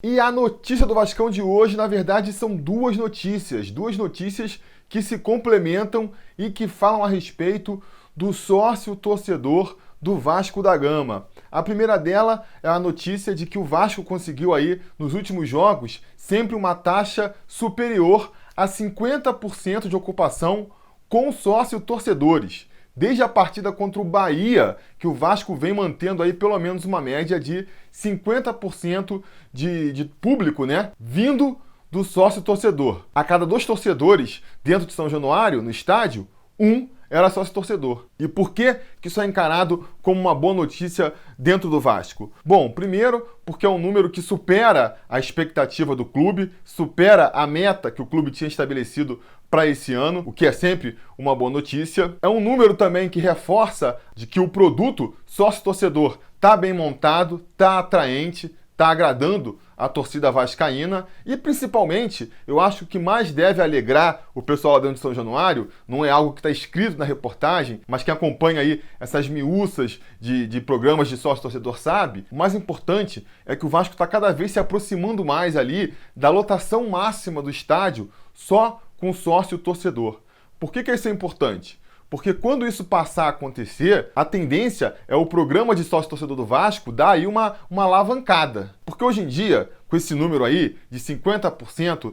E a notícia do Vascão de hoje, na verdade, são duas notícias que se complementam e que falam a respeito do sócio torcedor do Vasco da Gama. A primeira dela é a notícia de que o Vasco conseguiu aí, nos últimos jogos, sempre uma taxa superior a 50% de ocupação com sócio torcedores. Desde a partida contra o Bahia, que o Vasco vem mantendo aí pelo menos uma média de 50% de público, né, vindo do sócio torcedor. A cada 2 torcedores dentro de São Januário, no estádio, 1 era sócio torcedor. E por que isso é encarado como uma boa notícia dentro do Vasco? Bom, primeiro, porque é um número que supera a expectativa do clube, supera a meta que o clube tinha estabelecido para esse ano, o que é sempre uma boa notícia. É um número também que reforça de que o produto sócio-torcedor está bem montado, está atraente, está agradando a torcida vascaína e, principalmente, eu acho que o que mais deve alegrar o pessoal lá dentro de São Januário não é algo que está escrito na reportagem, mas quem acompanha aí essas miúças de programas de sócio-torcedor sabe. O mais importante é que o Vasco está cada vez se aproximando mais ali da lotação máxima do estádio só com sócio-torcedor. Por que isso é importante? Porque quando isso passar a acontecer, a tendência é o programa de sócio-torcedor do Vasco dar aí uma alavancada. Porque hoje em dia, com esse número aí de 50%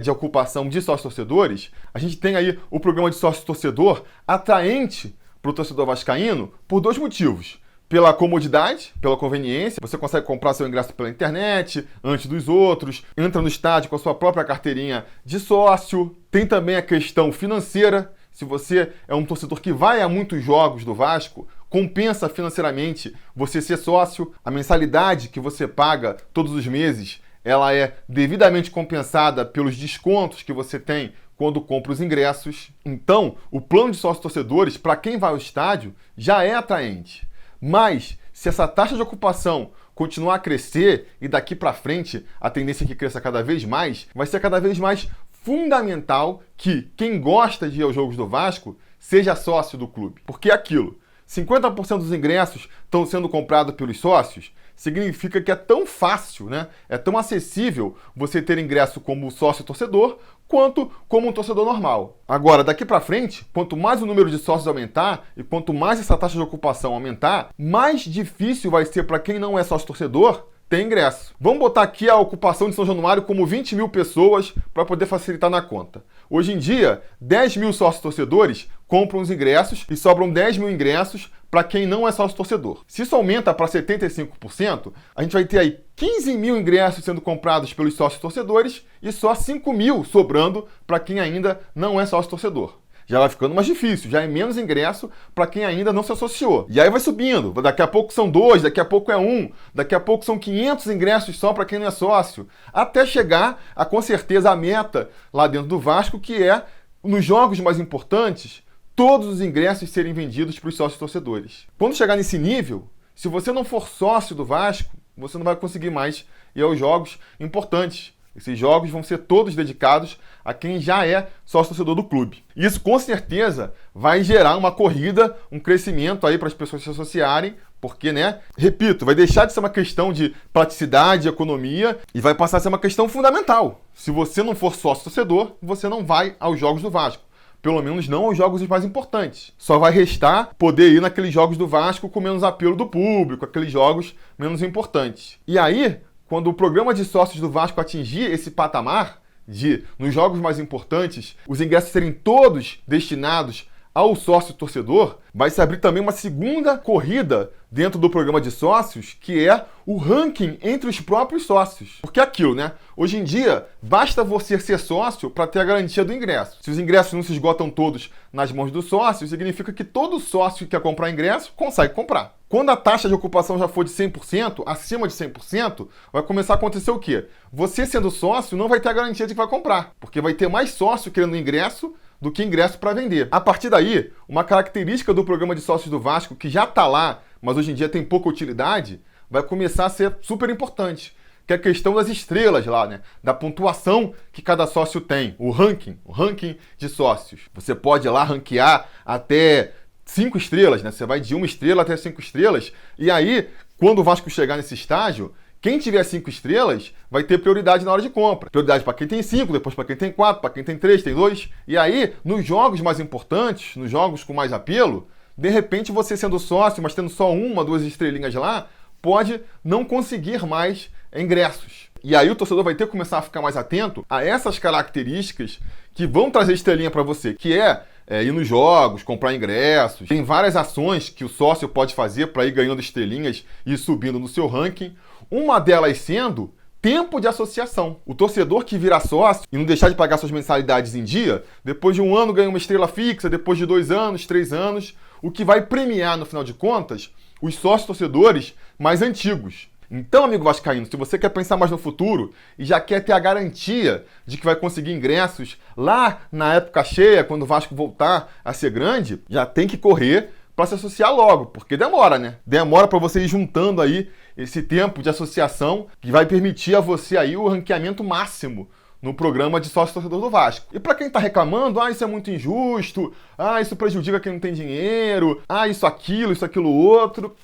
de ocupação de sócio-torcedores, a gente tem aí o programa de sócio-torcedor atraente para o torcedor vascaíno por 2 motivos. Pela comodidade, pela conveniência, você consegue comprar seu ingresso pela internet, antes dos outros, entra no estádio com a sua própria carteirinha de sócio. Tem também a questão financeira. Se você é um torcedor que vai a muitos jogos do Vasco, compensa financeiramente você ser sócio. A mensalidade que você paga todos os meses, ela é devidamente compensada pelos descontos que você tem quando compra os ingressos. Então, o plano de sócios-torcedores, para quem vai ao estádio, já é atraente. Mas, se essa taxa de ocupação continuar a crescer e daqui para frente a tendência é que cresça cada vez mais, vai ser cada vez mais fundamental que quem gosta de ir aos jogos do Vasco seja sócio do clube. Porque é aquilo, 50% dos ingressos estão sendo comprados pelos sócios, significa que é tão fácil, né? É tão acessível você ter ingresso como sócio torcedor quanto como um torcedor normal. Agora, daqui para frente, quanto mais o número de sócios aumentar e quanto mais essa taxa de ocupação aumentar, mais difícil vai ser para quem não é sócio torcedor ter ingresso. Vamos botar aqui a ocupação de São Januário como 20 mil pessoas para poder facilitar na conta. Hoje em dia, 10 mil sócios torcedores compram os ingressos e sobram 10 mil ingressos para quem não é sócio torcedor. Se isso aumenta para 75%, a gente vai ter aí 15 mil ingressos sendo comprados pelos sócios torcedores e só 5 mil sobrando para quem ainda não é sócio torcedor. Já vai ficando mais difícil, já é menos ingresso para quem ainda não se associou. E aí vai subindo, daqui a pouco são 2, daqui a pouco é 1, daqui a pouco são 500 ingressos só para quem não é sócio, até chegar a, com certeza, a meta lá dentro do Vasco, que é, nos jogos mais importantes, todos os ingressos serem vendidos para os sócios torcedores. Quando chegar nesse nível, se você não for sócio do Vasco, você não vai conseguir mais ir aos jogos importantes. Esses jogos vão ser todos dedicados a quem já é sócio-torcedor do clube. Isso, com certeza, vai gerar uma corrida, um crescimento aí para as pessoas se associarem, porque, né, repito, vai deixar de ser uma questão de praticidade, economia, e vai passar a ser uma questão fundamental. Se você não for sócio-torcedor, você não vai aos jogos do Vasco. Pelo menos não aos jogos mais importantes. Só vai restar poder ir naqueles jogos do Vasco com menos apelo do público, aqueles jogos menos importantes. E aí, quando o programa de sócios do Vasco atingir esse patamar de, nos jogos mais importantes, os ingressos serem todos destinados ao sócio torcedor, vai se abrir também uma segunda corrida dentro do programa de sócios, que é o ranking entre os próprios sócios. Porque é aquilo, né? Hoje em dia, basta você ser sócio para ter a garantia do ingresso. Se os ingressos não se esgotam todos nas mãos do sócio, significa que todo sócio que quer comprar ingresso consegue comprar. Quando a taxa de ocupação já for de 100%, acima de 100%, vai começar a acontecer o quê? Você sendo sócio não vai ter a garantia de que vai comprar, porque vai ter mais sócio querendo ingresso do que ingresso para vender. A partir daí, uma característica do programa de sócios do Vasco, que já está lá, mas hoje em dia tem pouca utilidade, vai começar a ser super importante, que é a questão das estrelas lá, né? Da pontuação que cada sócio tem, o ranking de sócios. Você pode lá ranquear até 5 estrelas, né? Você vai de 1 estrela até 5 estrelas, e aí, quando o Vasco chegar nesse estágio, Quem tiver 5 estrelas vai ter prioridade na hora de compra. Prioridade para quem tem 5, depois para quem tem 4, para quem tem 3, tem 2. E aí, nos jogos mais importantes, nos jogos com mais apelo, de repente você sendo sócio, mas tendo só 1, 2 estrelinhas lá, pode não conseguir mais ingressos. E aí o torcedor vai ter que começar a ficar mais atento a essas características que vão trazer estrelinha para você, que é ir nos jogos, comprar ingressos. Tem várias ações que o sócio pode fazer para ir ganhando estrelinhas e ir subindo no seu ranking. Uma delas sendo tempo de associação. O torcedor que vira sócio e não deixar de pagar suas mensalidades em dia, depois de 1 ano ganha uma estrela fixa, depois de 2 anos, 3 anos, o que vai premiar, no final de contas, os sócios torcedores mais antigos. Então, amigo vascaíno, se você quer pensar mais no futuro e já quer ter a garantia de que vai conseguir ingressos lá na época cheia, quando o Vasco voltar a ser grande, já tem que correr para se associar logo, porque demora, né? Demora para você ir juntando aí esse tempo de associação que vai permitir a você aí o ranqueamento máximo no programa de sócio-torcedor do Vasco. E para quem tá reclamando, isso é muito injusto, isso prejudica quem não tem dinheiro, isso aquilo outro.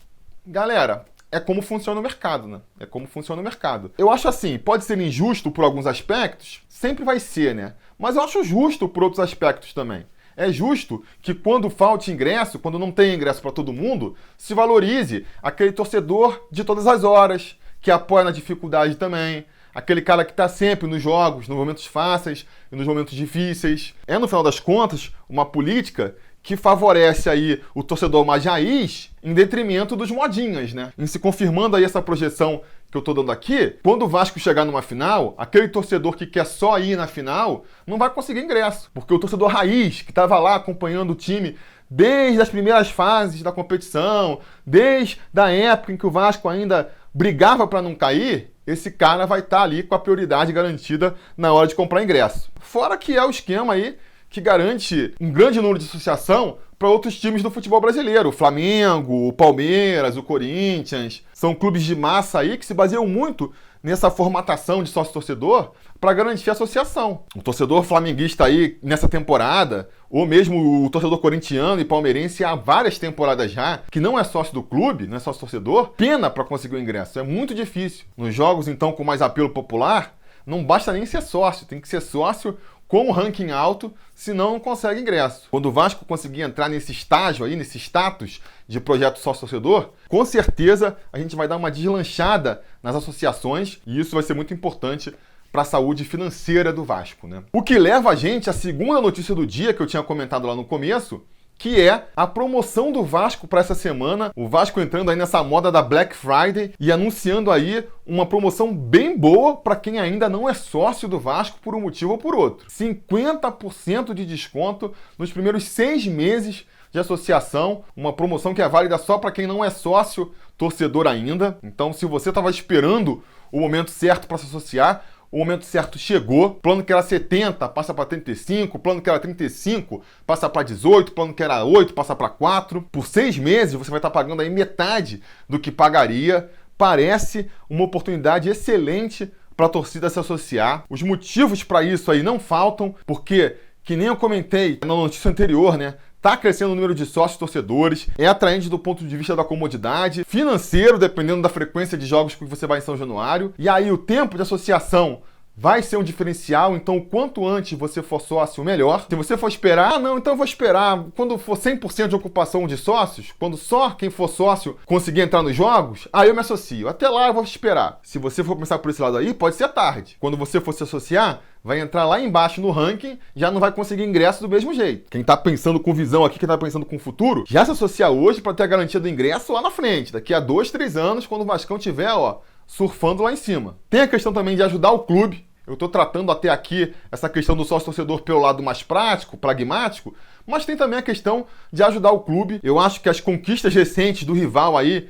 Galera, é como funciona o mercado, né? É como funciona o mercado. Eu acho assim, pode ser injusto por alguns aspectos, sempre vai ser, né? Mas eu acho justo por outros aspectos também. É justo que quando falte ingresso, quando não tem ingresso para todo mundo, se valorize aquele torcedor de todas as horas, que apoia na dificuldade também, aquele cara que está sempre nos jogos, nos momentos fáceis e nos momentos difíceis. É, no final das contas, uma política que favorece aí o torcedor mais raiz em detrimento dos modinhas, né? Em se confirmando aí essa projeção que eu tô dando aqui, quando o Vasco chegar numa final, aquele torcedor que quer só ir na final não vai conseguir ingresso, porque o torcedor raiz que estava lá acompanhando o time desde as primeiras fases da competição, desde a época em que o Vasco ainda brigava para não cair, esse cara vai estar ali com a prioridade garantida na hora de comprar ingresso. Fora que é o esquema aí que garante um grande número de associação para outros times do futebol brasileiro. O Flamengo, o Palmeiras, o Corinthians. São clubes de massa aí que se baseiam muito nessa formatação de sócio-torcedor para garantir a associação. O torcedor flamenguista aí nessa temporada, ou mesmo o torcedor corintiano e palmeirense há várias temporadas já, que não é sócio do clube, não é sócio-torcedor, pena para conseguir o ingresso. É muito difícil. Nos jogos, então, com mais apelo popular, não basta nem ser sócio, tem que ser sócio com um ranking alto, senão não consegue ingresso. Quando o Vasco conseguir entrar nesse estágio aí, nesse status de projeto sócio-torcedor, com certeza a gente vai dar uma deslanchada nas associações e isso vai ser muito importante para a saúde financeira do Vasco, né? O que leva a gente à segunda notícia do dia que eu tinha comentado lá no começo, que é a promoção do Vasco para essa semana. O Vasco entrando aí nessa moda da Black Friday e anunciando aí uma promoção bem boa para quem ainda não é sócio do Vasco por um motivo ou por outro. 50% de desconto nos primeiros 6 meses de associação, uma promoção que é válida só para quem não é sócio torcedor ainda. Então, se você estava esperando o momento certo para se associar, o momento certo chegou. Plano que era 70 passa para 35, plano que era 35 passa para 18, plano que era 8 passa para 4. Por 6 meses você vai estar pagando aí metade do que pagaria. Parece uma oportunidade excelente para a torcida se associar. Os motivos para isso aí não faltam, porque, que nem eu comentei na notícia anterior, né? Tá crescendo o número de sócios torcedores, é atraente do ponto de vista da comodidade, financeiro, dependendo da frequência de jogos que você vai em São Januário. E aí o tempo de associação vai ser um diferencial, então quanto antes você for sócio, melhor. Se você for esperar, então eu vou esperar quando for 100% de ocupação de sócios, quando só quem for sócio conseguir entrar nos jogos, aí eu me associo. Até lá eu vou esperar. Se você for pensar por esse lado aí, pode ser tarde. Quando você for se associar, vai entrar lá embaixo no ranking, já não vai conseguir ingresso do mesmo jeito. Quem tá pensando com visão aqui, quem tá pensando com futuro, já se associa hoje para ter a garantia do ingresso lá na frente, daqui a 2, 3 anos, quando o Vascão tiver, surfando lá em cima. Tem a questão também de ajudar o clube. Eu estou tratando até aqui essa questão do sócio-torcedor pelo lado mais prático, pragmático, mas tem também a questão de ajudar o clube. Eu acho que as conquistas recentes do rival aí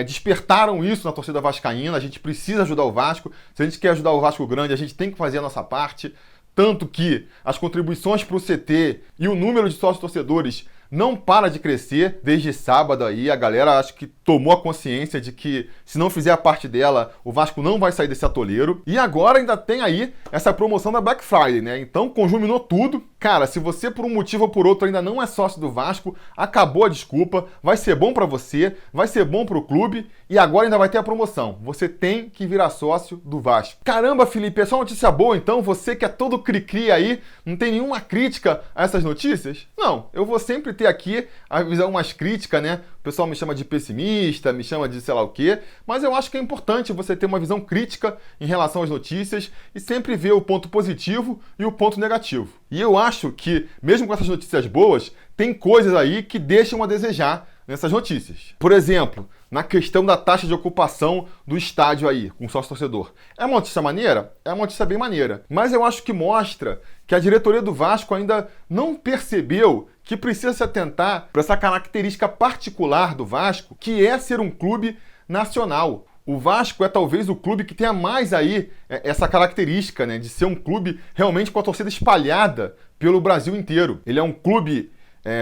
despertaram isso na torcida vascaína. A gente precisa ajudar o Vasco. Se a gente quer ajudar o Vasco grande, a gente tem que fazer a nossa parte. Tanto que as contribuições para o CT e o número de sócios-torcedores não para de crescer desde sábado aí. A galera acho que tomou a consciência de que se não fizer a parte dela, o Vasco não vai sair desse atoleiro. E agora ainda tem aí essa promoção da Black Friday, né? Então conjuminou tudo. Cara, se você por um motivo ou por outro ainda não é sócio do Vasco, acabou a desculpa. Vai ser bom pra você, vai ser bom pro clube e agora ainda vai ter a promoção. Você tem que virar sócio do Vasco. Caramba, Felipe, é só notícia boa então? Você que é todo cri-cri aí, não tem nenhuma crítica a essas notícias? Não, eu vou sempre ter aqui a visão mais crítica, né? O pessoal me chama de pessimista, me chama de sei lá o quê, mas eu acho que é importante você ter uma visão crítica em relação às notícias e sempre ver o ponto positivo e o ponto negativo. E eu acho que, mesmo com essas notícias boas, tem coisas aí que deixam a desejar nessas notícias. Por exemplo, na questão da taxa de ocupação do estádio aí, com sócio-torcedor. É uma notícia maneira? É uma notícia bem maneira. Mas eu acho que mostra que a diretoria do Vasco ainda não percebeu que precisa se atentar para essa característica particular do Vasco, que é ser um clube nacional. O Vasco é talvez o clube que tenha mais aí essa característica, né, de ser um clube realmente com a torcida espalhada pelo Brasil inteiro. Ele é um clube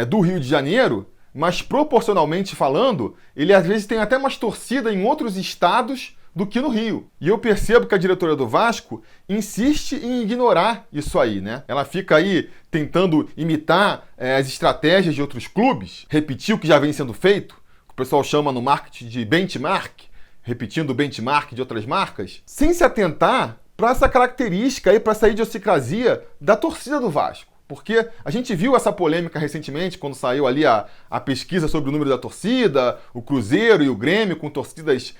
do Rio de Janeiro, mas proporcionalmente falando, ele às vezes tem até mais torcida em outros estados do que no Rio. E eu percebo que a diretoria do Vasco insiste em ignorar isso aí, né? Ela fica aí tentando imitar as estratégias de outros clubes, repetir o que já vem sendo feito, que o pessoal chama no marketing de benchmark, repetindo o benchmark de outras marcas, sem se atentar para essa característica aí, para essa idiosincrasia da torcida do Vasco. Porque a gente viu essa polêmica recentemente, quando saiu ali a pesquisa sobre o número da torcida, o Cruzeiro e o Grêmio com torcidas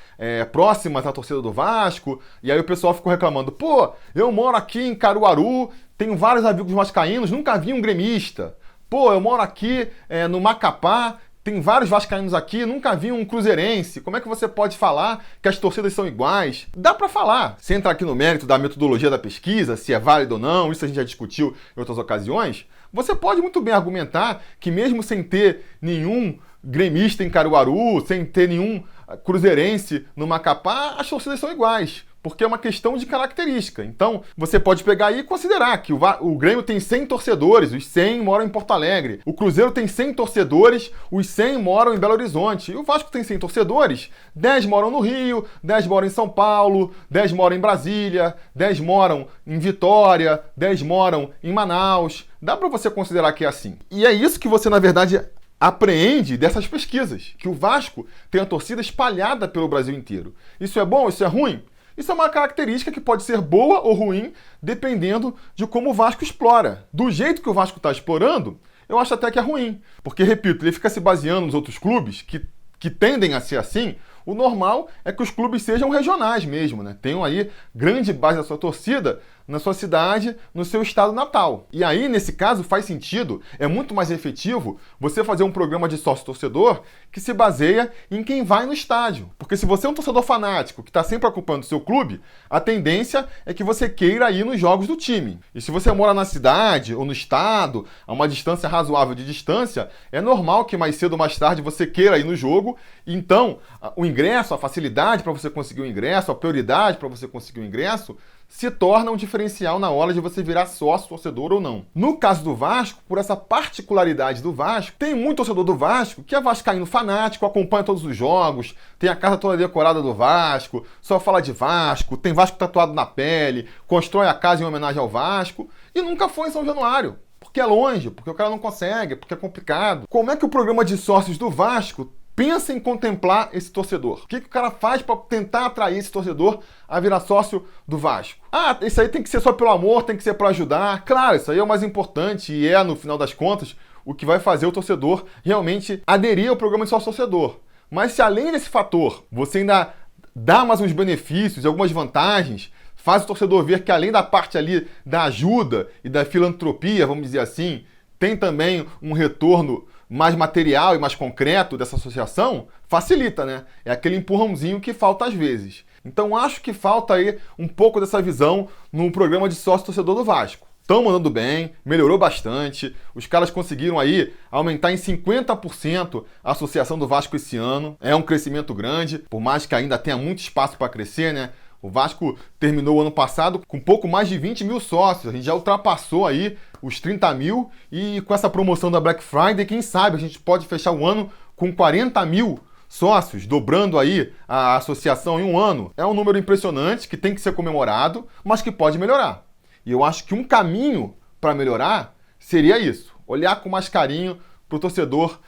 próximas à torcida do Vasco, e aí o pessoal ficou reclamando, pô, eu moro aqui em Caruaru, tenho vários amigos vascaínos, nunca vi um gremista. Pô, eu moro aqui no Macapá, tem vários vascaínos aqui, nunca vi um cruzeirense. Como é que você pode falar que as torcidas são iguais? Dá pra falar. Se entrar aqui no mérito da metodologia da pesquisa, se é válido ou não, isso a gente já discutiu em outras ocasiões, você pode muito bem argumentar que mesmo sem ter nenhum gremista em Caruaru, sem ter nenhum cruzeirense no Macapá, as torcidas são iguais. Porque é uma questão de característica. Então, você pode pegar aí e considerar que o Grêmio tem 100 torcedores, os 100 moram em Porto Alegre. O Cruzeiro tem 100 torcedores, os 100 moram em Belo Horizonte. E o Vasco tem 100 torcedores, 10 moram no Rio, 10 moram em São Paulo, 10 moram em Brasília, 10 moram em Vitória, 10 moram em Manaus. Dá para você considerar que é assim. E é isso que você, na verdade, apreende dessas pesquisas, que o Vasco tem a torcida espalhada pelo Brasil inteiro. Isso é bom? Isso é ruim? Isso é uma característica que pode ser boa ou ruim, dependendo de como o Vasco explora. Do jeito que o Vasco está explorando, eu acho até que é ruim. Porque, repito, ele fica se baseando nos outros clubes que tendem a ser assim. O normal é que os clubes sejam regionais mesmo, né? Tenham aí grande base da sua torcida na sua cidade, no seu estado natal. E aí, nesse caso, faz sentido, é muito mais efetivo você fazer um programa de sócio-torcedor que se baseia em quem vai no estádio. Porque se você é um torcedor fanático que está sempre acompanhando o seu clube, a tendência é que você queira ir nos jogos do time. E se você mora na cidade ou no estado, a uma distância razoável de distância, é normal que mais cedo ou mais tarde você queira ir no jogo. Então, o ingresso, a facilidade para você conseguir o ingresso, a prioridade para você conseguir o ingresso, se torna um diferencial na hora de você virar sócio, torcedor ou não. No caso do Vasco, por essa particularidade do Vasco, tem muito torcedor do Vasco que é vascaíno fanático, acompanha todos os jogos, tem a casa toda decorada do Vasco, só fala de Vasco, tem Vasco tatuado na pele, constrói a casa em homenagem ao Vasco e nunca foi em São Januário. Porque é longe, porque o cara não consegue, porque é complicado. Como é que o programa de sócios do Vasco pensa em contemplar esse torcedor? O que o cara faz para tentar atrair esse torcedor a virar sócio do Vasco? Ah, isso aí tem que ser só pelo amor, tem que ser para ajudar. Claro, isso aí é o mais importante e é, no final das contas, o que vai fazer o torcedor realmente aderir ao programa de sócio-torcedor. Mas se além desse fator, você ainda dá mais uns benefícios, algumas vantagens, faz o torcedor ver que além da parte ali da ajuda e da filantropia, vamos dizer assim, tem também um retorno mais material e mais concreto dessa associação, facilita, né? É aquele empurrãozinho que falta às vezes. Então acho que falta aí um pouco dessa visão no programa de sócio-torcedor do Vasco. Estão mandando bem, melhorou bastante, os caras conseguiram aí aumentar em 50% a associação do Vasco esse ano. É um crescimento grande, por mais que ainda tenha muito espaço para crescer, né? O Vasco terminou o ano passado com pouco mais de 20 mil sócios. A gente já ultrapassou aí os 30 mil e com essa promoção da Black Friday, quem sabe a gente pode fechar o ano com 40 mil sócios, dobrando aí a associação em um ano. É um número impressionante que tem que ser comemorado, mas que pode melhorar. E eu acho que um caminho para melhorar seria isso. Olhar com mais carinho para o torcedor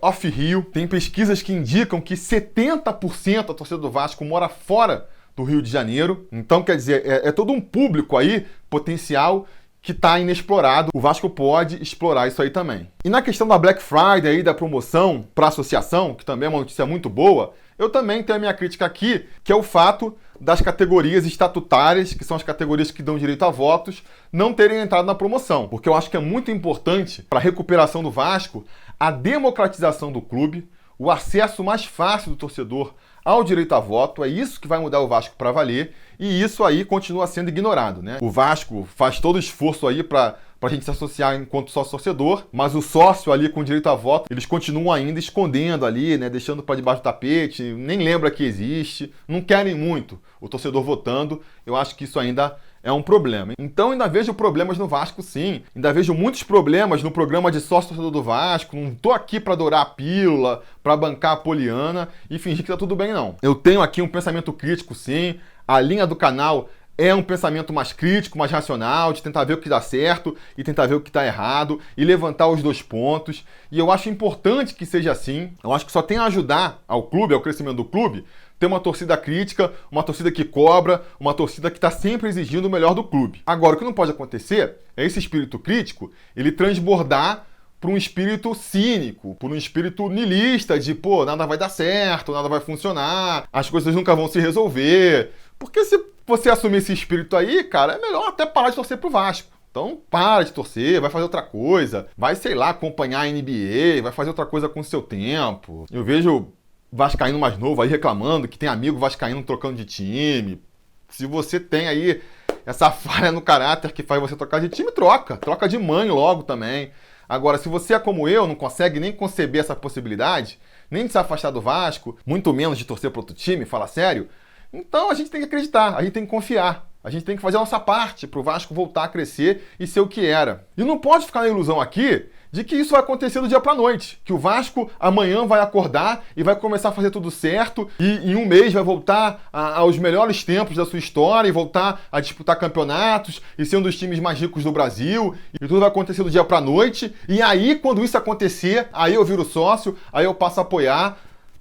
off-Rio. Tem pesquisas que indicam que 70% da torcida do Vasco mora fora do Rio de Janeiro. Então, quer dizer, é todo um público aí, potencial, que está inexplorado. O Vasco pode explorar isso aí também. E na questão da Black Friday aí, da promoção para a associação, que também é uma notícia muito boa, eu também tenho a minha crítica aqui, que é o fato das categorias estatutárias, que são as categorias que dão direito a votos, não terem entrado na promoção. Porque eu acho que é muito importante para a recuperação do Vasco a democratização do clube, o acesso mais fácil do torcedor ao direito a voto. É isso que vai mudar o Vasco para valer, e isso aí continua sendo ignorado, né? O Vasco faz todo o esforço aí para a gente se associar enquanto sócio-torcedor, mas o sócio ali com direito a voto, eles continuam ainda escondendo ali, né? Deixando para debaixo do tapete, nem lembra que existe, não querem muito o torcedor votando. Eu acho que isso ainda é um problema. Então ainda vejo problemas no Vasco, sim. Ainda vejo muitos problemas no programa de sócio-torcedor do Vasco. Não tô aqui para adorar a pílula, para bancar a poliana e fingir que tá tudo bem, não. Eu tenho aqui um pensamento crítico, sim. A linha do canal é um pensamento mais crítico, mais racional, de tentar ver o que dá certo e tentar ver o que está errado e levantar os dois pontos. E eu acho importante que seja assim. Eu acho que só tem a ajudar ao clube, ao crescimento do clube, ter uma torcida crítica, uma torcida que cobra, uma torcida que está sempre exigindo o melhor do clube. Agora, o que não pode acontecer é esse espírito crítico, ele transbordar para um espírito cínico, por um espírito niilista de, pô, nada vai dar certo, nada vai funcionar, as coisas nunca vão se resolver. Porque se você assumir esse espírito aí, cara, é melhor até parar de torcer pro Vasco. Então, para de torcer, vai fazer outra coisa, vai, sei lá, acompanhar a NBA, vai fazer outra coisa com o seu tempo. Eu vejo vascaíno mais novo aí reclamando que tem amigo vascaíno trocando de time. Se você tem aí essa falha no caráter que faz você trocar de time, troca de mãe logo também. Agora, se você é como eu, não consegue nem conceber essa possibilidade, nem de se afastar do Vasco, muito menos de torcer para outro time, fala sério, então a gente tem que acreditar, a gente tem que confiar, a gente tem que fazer a nossa parte para o Vasco voltar a crescer e ser o que era. E não pode ficar na ilusão aqui de que isso vai acontecer do dia para a noite, que o Vasco amanhã vai acordar e vai começar a fazer tudo certo e em um mês vai voltar aos melhores tempos da sua história e voltar a disputar campeonatos e ser um dos times mais ricos do Brasil e tudo vai acontecer do dia para a noite e aí quando isso acontecer, aí eu viro sócio, aí eu passo a apoiar.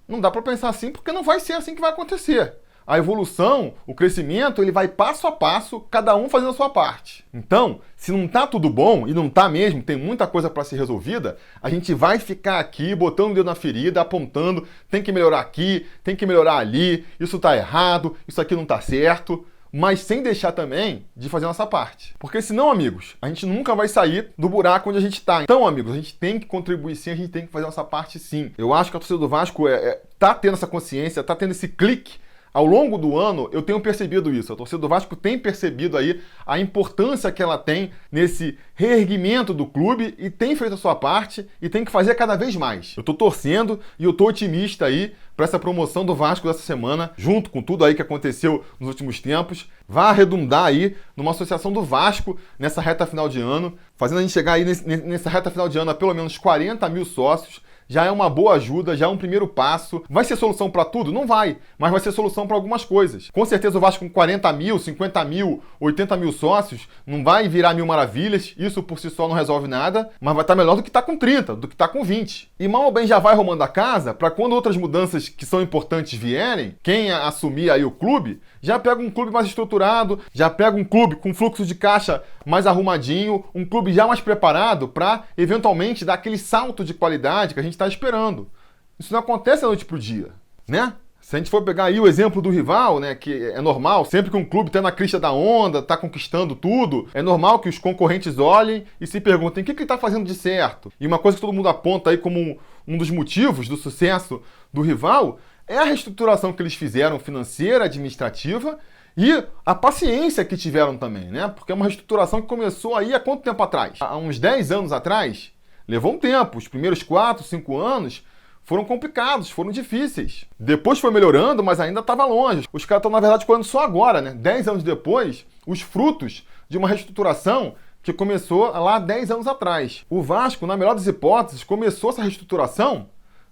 Não dá para pensar assim porque não vai ser assim que vai acontecer. A evolução, o crescimento, ele vai passo a passo, cada um fazendo a sua parte. Então, se não tá tudo bom, e não tá mesmo, tem muita coisa para ser resolvida, a gente vai ficar aqui botando o dedo na ferida, apontando, tem que melhorar aqui, tem que melhorar ali, isso tá errado, isso aqui não tá certo, mas sem deixar também de fazer a nossa parte. Porque senão, amigos, a gente nunca vai sair do buraco onde a gente tá. Então, amigos, a gente tem que contribuir sim, a gente tem que fazer a nossa parte sim. Eu acho que a torcida do Vasco tá tendo essa consciência, tá tendo esse clique. Ao longo do ano, eu tenho percebido isso. A torcida do Vasco tem percebido aí a importância que ela tem nesse reerguimento do clube e tem feito a sua parte e tem que fazer cada vez mais. Eu tô torcendo e eu tô otimista aí para essa promoção do Vasco dessa semana, junto com tudo aí que aconteceu nos últimos tempos, vai arredundar aí numa associação do Vasco nessa reta final de ano, fazendo a gente chegar aí nessa reta final de ano a pelo menos 40 mil sócios. Já é uma boa ajuda, já é um primeiro passo. Vai ser solução para tudo? Não vai, mas vai ser solução para algumas coisas. Com certeza o Vasco com 40 mil, 50 mil, 80 mil sócios não vai virar mil maravilhas, isso por si só não resolve nada, mas vai estar melhor do que está com 30, do que está com 20. E mal ou bem já vai arrumando a casa para quando outras mudanças que são importantes vierem, quem assumir aí o clube, já pega um clube mais estruturado, já pega um clube com fluxo de caixa mais arrumadinho, um clube já mais preparado para eventualmente dar aquele salto de qualidade que a gente está esperando. Isso não acontece da noite pro dia, né? Se a gente for pegar aí o exemplo do rival, né, que é normal, sempre que um clube está na crista da onda, está conquistando tudo, é normal que os concorrentes olhem e se perguntem o que ele está fazendo de certo. E uma coisa que todo mundo aponta aí como um dos motivos do sucesso do rival é a reestruturação que eles fizeram financeira, administrativa e a paciência que tiveram também, né? Porque é uma reestruturação que começou aí há quanto tempo atrás? Há uns 10 anos atrás. Levou um tempo, os primeiros 4, 5 anos foram complicados, foram difíceis. Depois foi melhorando, mas ainda estava longe. Os caras estão, na verdade, colhendo só agora, né? 10 anos depois, os frutos de uma reestruturação que começou lá 10 anos atrás. O Vasco, na melhor das hipóteses, começou essa reestruturação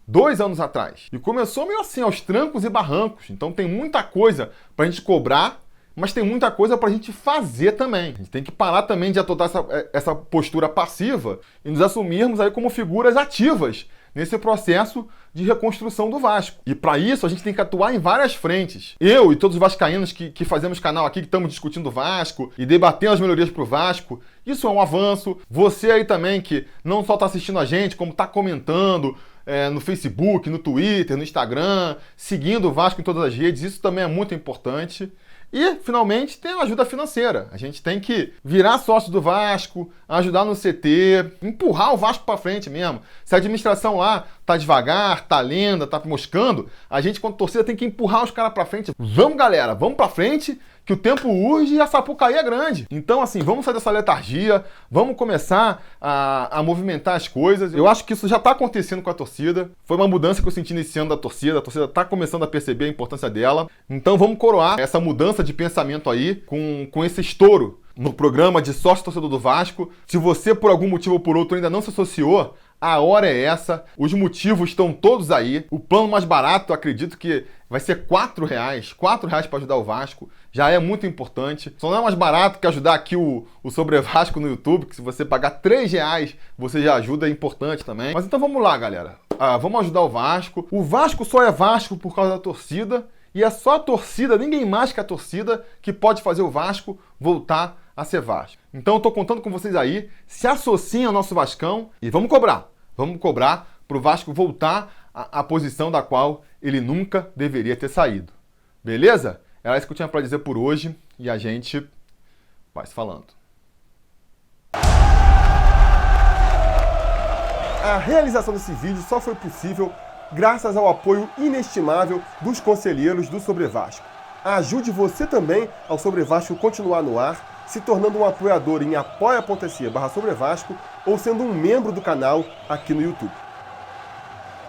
2 anos atrás. E começou meio assim, aos trancos e barrancos. Então tem muita coisa pra gente cobrar, mas tem muita coisa pra gente fazer também. A gente tem que parar também de adotar essa postura passiva e nos assumirmos aí como figuras ativas nesse processo de reconstrução do Vasco. E para isso a gente tem que atuar em várias frentes. Eu e todos os vascaínos que fazemos canal aqui, que estamos discutindo o Vasco e debatendo as melhorias para o Vasco, isso é um avanço. Você aí também que não só está assistindo a gente, como está comentando no Facebook, no Twitter, no Instagram, seguindo o Vasco em todas as redes, isso também é muito importante. E, finalmente, tem a ajuda financeira. A gente tem que virar sócio do Vasco, ajudar no CT, empurrar o Vasco para frente mesmo. Se a administração lá tá devagar, tá lenta, tá moscando, a gente, quanto torcida, tem que empurrar os caras para frente. Vamos, galera, vamos para frente, que o tempo urge e a Sapucaí é grande. Então, assim, vamos sair dessa letargia, vamos começar a movimentar as coisas. Eu acho que isso já está acontecendo com a torcida. Foi uma mudança que eu senti nesse ano da torcida. A torcida está começando a perceber a importância dela. Então, vamos coroar essa mudança de pensamento aí com esse estouro no programa de sócio torcedor do Vasco. Se você, por algum motivo ou por outro, ainda não se associou, a hora é essa, os motivos estão todos aí. O plano mais barato, eu acredito que vai ser R$4. R$4 para ajudar o Vasco, já é muito importante. Só não é mais barato que ajudar aqui o Sobre Vasco no YouTube, que se você pagar R$3, você já ajuda, é importante também. Mas então vamos lá, galera. Vamos ajudar o Vasco. O Vasco só é Vasco por causa da torcida, e é só a torcida, ninguém mais que a torcida, que pode fazer o Vasco voltar a ser Vasco. Então eu tô contando com vocês aí, se associem ao nosso Vascão e vamos cobrar pro Vasco voltar à posição da qual ele nunca deveria ter saído. Beleza? Era isso que eu tinha para dizer por hoje e a gente vai se falando. A realização desse vídeo só foi possível graças ao apoio inestimável dos conselheiros do Sobre Vasco. Ajude você também ao Sobre Vasco continuar no ar, se tornando um apoiador em apoia.se/Sobre Vasco ou sendo um membro do canal aqui no YouTube.